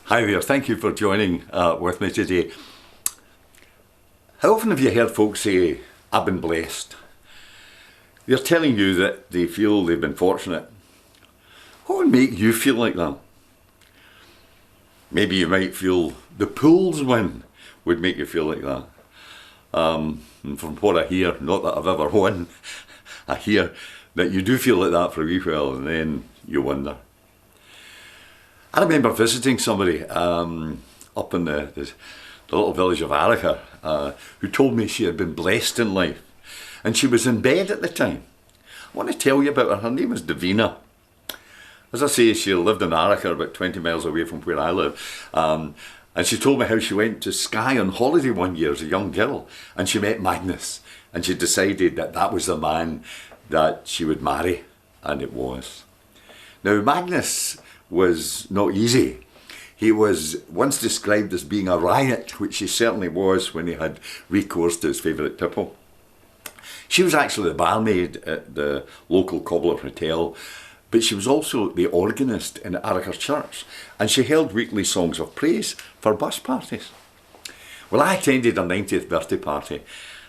Hi there, thank you for joining with me today. How often have you heard folks say, I've been blessed? They're telling you that they feel they've been fortunate. What would make you feel like that? Maybe you might feel the Pools win would make you feel like that. And from what I hear, not that I've ever won, I hear that you do feel like that for a wee while and then you wonder. I remember visiting somebody up in the little village of Arica who told me she had been blessed in life and she was in bed at the time. I want to tell you about her. Her name was Davina. As I say, she lived in Arica, about 20 miles away from where I live. And she told me how she went to Skye on holiday one year as a young girl and she met Magnus and she decided that that was the man that she would marry, and it was. Now Magnus was not easy. He was once described as being a riot, which he certainly was when he had recourse to his favourite tipple. She was actually the barmaid at the local Cobbler Hotel, but she was also the organist in Arica Church, and she held weekly songs of praise for bus parties. Well, I attended her 90th birthday party,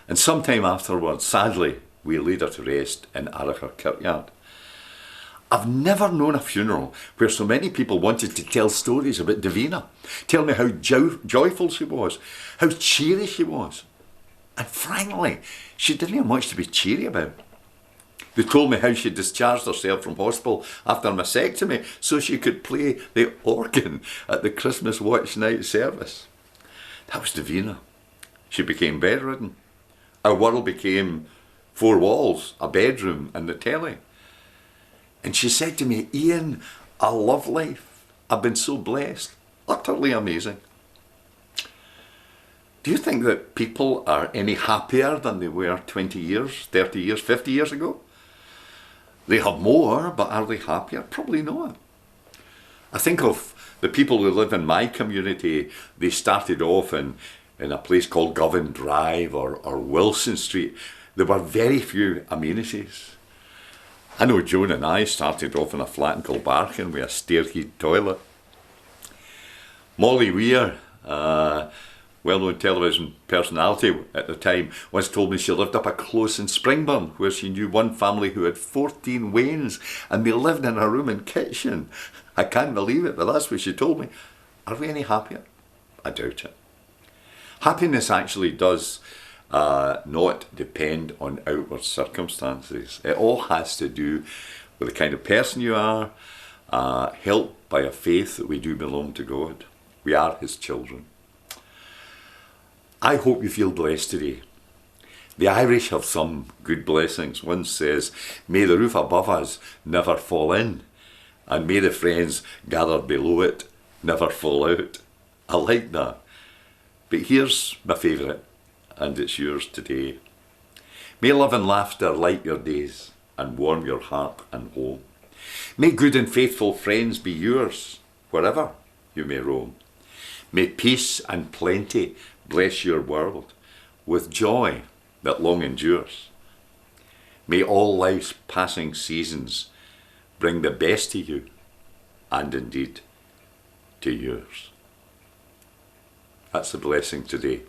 and sometime afterwards, sadly, we laid her to rest in Arica Kirkyard. I've never known a funeral where so many people wanted to tell stories about Davina, tell me how joyful she was, how cheery she was. And frankly, she didn't have much to be cheery about. They told me how she discharged herself from hospital after a mastectomy so she could play the organ at the Christmas watch night service. That was Davina. She became bedridden. Our world became 4 walls, a bedroom and the telly. And she said to me, Ian, I love life. I've been so blessed. Utterly amazing. Do you think that people are any happier than they were 20 years, 30 years, 50 years ago? They have more, but are they happier? Probably not. I think of the people who live in my community. They started off in a place called Govan Drive or Wilson Street. There were very few amenities. I know Joan and I started off in a flat in Kilbarchan with a stair-heat toilet. Molly Weir, well-known television personality at the time, once told me she lived up a close in Springburn where she knew one family who had 14 wains and they lived in a room and kitchen. I can't believe it, but that's what she told me. Are we any happier? I doubt it. Happiness actually does not depend on outward circumstances. It all has to do with the kind of person you are, helped by a faith that we do belong to God. We are His children. I hope you feel blessed today. The Irish have some good blessings. One says, may the roof above us never fall in, and may the friends gathered below it never fall out. I like that. But here's my favourite, and it's yours today. May love and laughter light your days and warm your heart and home. May good and faithful friends be yours wherever you may roam. May peace and plenty bless your world with joy that long endures. May all life's passing seasons bring the best to you and indeed to yours. That's the blessing today.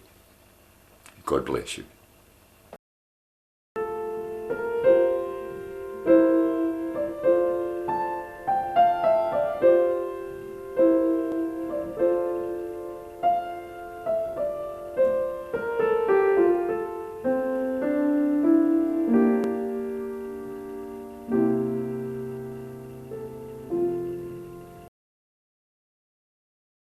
God bless you.